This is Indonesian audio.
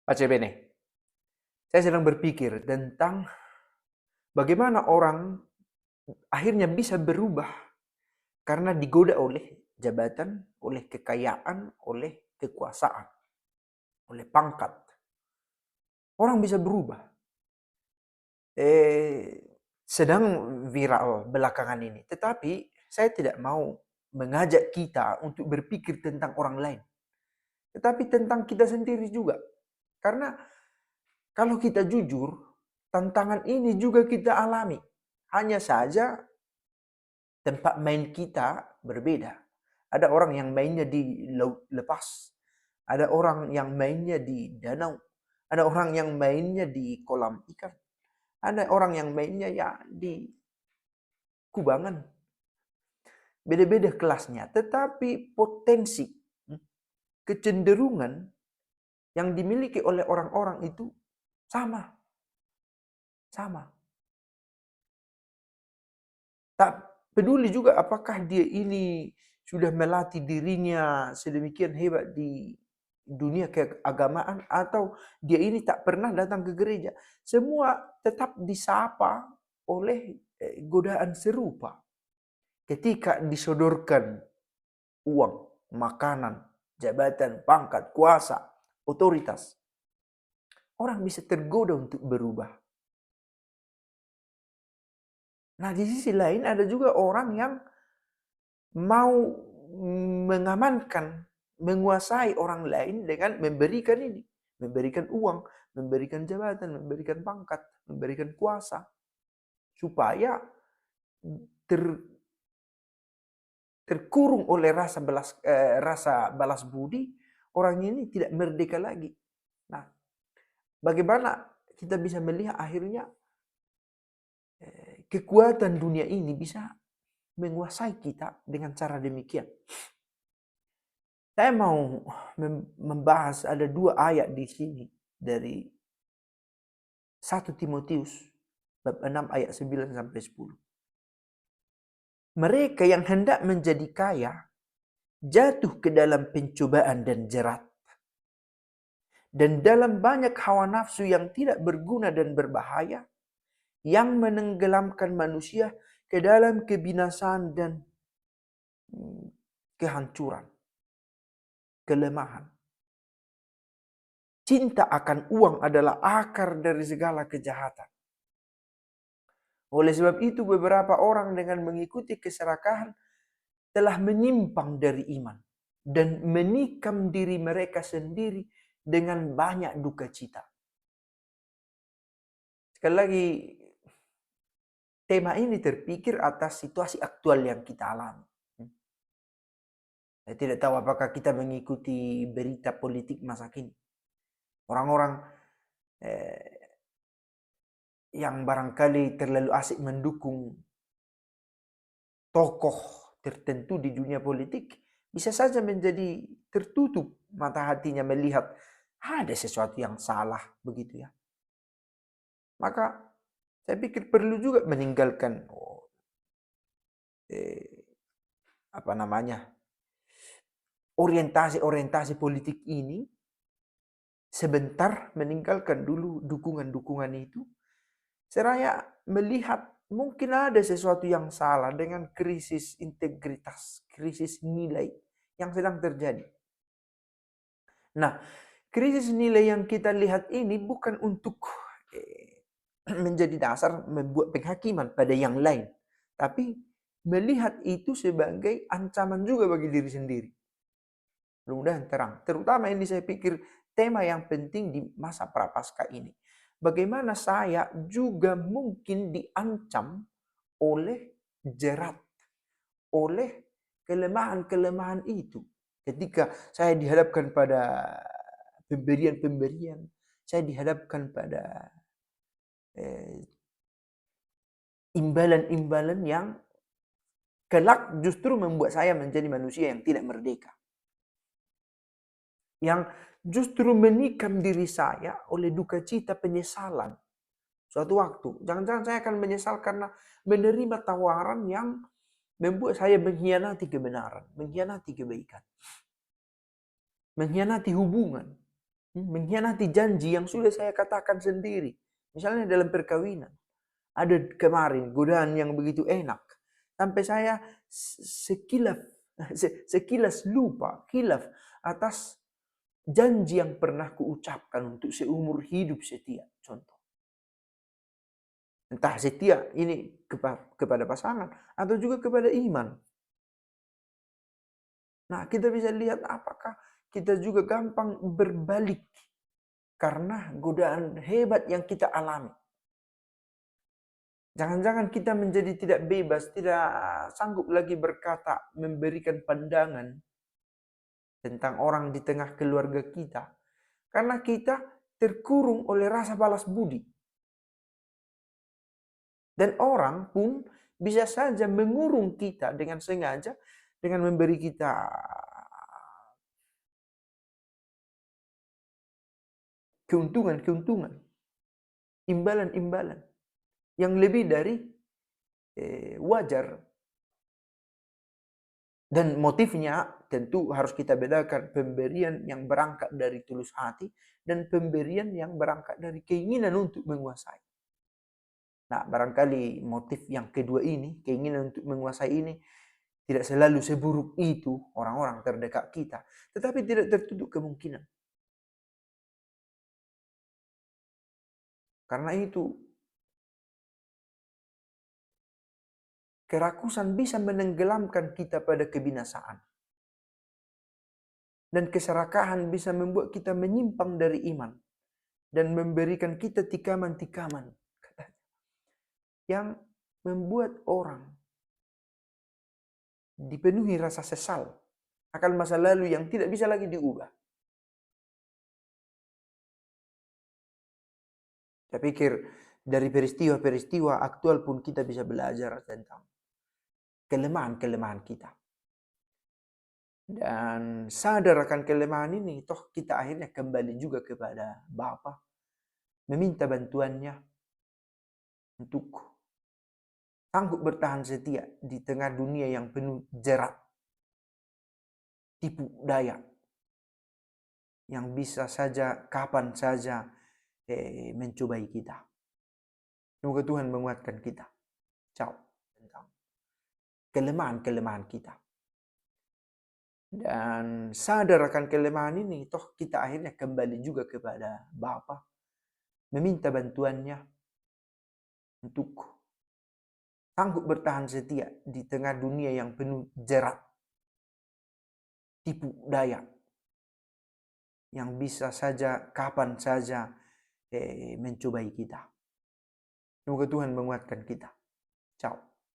Pace bene, saya sedang berpikir tentang bagaimana orang akhirnya bisa berubah karena digoda oleh jabatan, oleh kekayaan, oleh kekuasaan, oleh pangkat. Orang bisa berubah. Sedang viral belakangan ini. Tetapi saya tidak mau mengajak kita untuk berpikir tentang orang lain. Tetapi tentang kita sendiri juga. Karena kalau kita jujur, tantangan ini juga kita alami. Hanya saja tempat main kita berbeda. Ada orang yang mainnya di laut lepas. Ada orang yang mainnya di danau. Ada orang yang mainnya di kolam ikan. Ada orang yang mainnya ya di kubangan. Beda-beda kelasnya. Tetapi potensi, kecenderungan yang dimiliki oleh orang-orang itu sama. Sama. Tak peduli juga apakah dia ini sudah melatih dirinya sedemikian hebat di dunia keagamaan atau dia ini tak pernah datang ke gereja. Semua tetap disapa oleh godaan serupa. Ketika disodorkan uang, makanan, jabatan, pangkat, kuasa, otoritas, orang bisa tergoda untuk berubah. Nah, di sisi lain ada juga orang yang mau mengamankan, menguasai orang lain dengan memberikan ini, memberikan uang, memberikan jabatan, memberikan pangkat, memberikan kuasa, supaya ter, terkurung oleh rasa balas budi, orang ini tidak merdeka lagi. Nah, bagaimana kita bisa melihat akhirnya kekuatan dunia ini bisa menguasai kita dengan cara demikian. Saya mau membahas ada 2 ayat di sini dari 1 Timotius bab 6 ayat 9 sampai 10. Mereka yang hendak menjadi kaya jatuh ke dalam pencobaan dan jerat, dan dalam banyak hawa nafsu yang tidak berguna dan berbahaya, yang menenggelamkan manusia ke dalam kebinasaan dan kehancuran, kelemahan. Cinta akan uang adalah akar dari segala kejahatan. Oleh sebab itu beberapa orang dengan mengikuti keserakahan telah menyimpang dari iman dan menikam diri mereka sendiri dengan banyak duka cita. Sekali lagi, tema ini terpikir atas situasi aktual yang kita alami. Saya tidak tahu apakah kita mengikuti berita politik masa kini. Orang-orang yang barangkali terlalu asik mendukung tokoh tertentu di dunia politik bisa saja menjadi tertutup mata hatinya melihat ada sesuatu yang salah begitu ya. Maka saya pikir perlu juga meninggalkan orientasi politik ini sebentar, meninggalkan dulu dukungan-dukungan itu. Seraya melihat mungkin ada sesuatu yang salah dengan krisis integritas, krisis nilai yang sedang terjadi. Nah, krisis nilai yang kita lihat ini bukan untuk menjadi dasar membuat penghakiman pada yang lain, tapi melihat itu sebagai ancaman juga bagi diri sendiri. Mudah-mudahan terang. Terutama ini saya pikir tema yang penting di masa prapaskah ini. Bagaimana saya juga mungkin diancam oleh jerat, oleh kelemahan-kelemahan itu. Ketika saya dihadapkan pada pemberian-pemberian, saya dihadapkan pada imbalan-imbalan yang kelak justru membuat saya menjadi manusia yang tidak merdeka. Yang justru menikam diri saya oleh duka cita penyesalan. Suatu waktu, jangan-jangan saya akan menyesal karena menerima tawaran yang membuat saya mengkhianati kebenaran, mengkhianati kebaikan, mengkhianati hubungan. mengkhianati janji yang sudah saya katakan sendiri. Misalnya dalam perkawinan. Ada kemarin godaan yang begitu enak. Sampai saya sekilas lupa, hilaf atas janji yang pernah kuucapkan untuk seumur hidup setia. Contoh. Entah setia ini kepada pasangan atau juga kepada iman. Nah, kita bisa lihat apakah kita juga gampang berbalik karena godaan hebat yang kita alami. Jangan-jangan kita menjadi tidak bebas, tidak sanggup lagi berkata, memberikan pandangan tentang orang di tengah keluarga kita. Karena kita terkurung oleh rasa balas budi. Dan orang pun bisa saja mengurung kita dengan sengaja, dengan memberi kita keuntungan-keuntungan, imbalan-imbalan yang lebih dari wajar. Dan motifnya tentu harus kita bedakan, pemberian yang berangkat dari tulus hati dan pemberian yang berangkat dari keinginan untuk menguasai. Nah, barangkali motif yang kedua ini, keinginan untuk menguasai ini, tidak selalu seburuk itu orang-orang terdekat kita, tetapi tidak tertutup kemungkinan. Karena itu, kerakusan bisa menenggelamkan kita pada kebinasaan. Dan keserakahan bisa membuat kita menyimpang dari iman. Dan memberikan kita tikaman-tikaman. Yang membuat orang dipenuhi rasa sesal akan masa lalu yang tidak bisa lagi diubah. Saya pikir dari peristiwa-peristiwa aktual pun kita bisa belajar tentang kelemahan-kelemahan kita. Dan sadar akan kelemahan ini, toh kita akhirnya kembali juga kepada Bapa, meminta bantuannya untuk sanggup bertahan setia di tengah dunia yang penuh jerat, tipu daya, yang bisa saja, kapan saja mencobai kita. Semoga Tuhan menguatkan kita. Ciao. Tentang kelemahan-kelemahan kita. Dan sadar akan kelemahan ini, toh kita akhirnya kembali juga kepada Bapa, meminta bantuannya untuk sanggup bertahan setia di tengah dunia yang penuh jerat, tipu daya, yang bisa saja, kapan saja mencobai kita. Semoga Tuhan menguatkan kita. Ciao.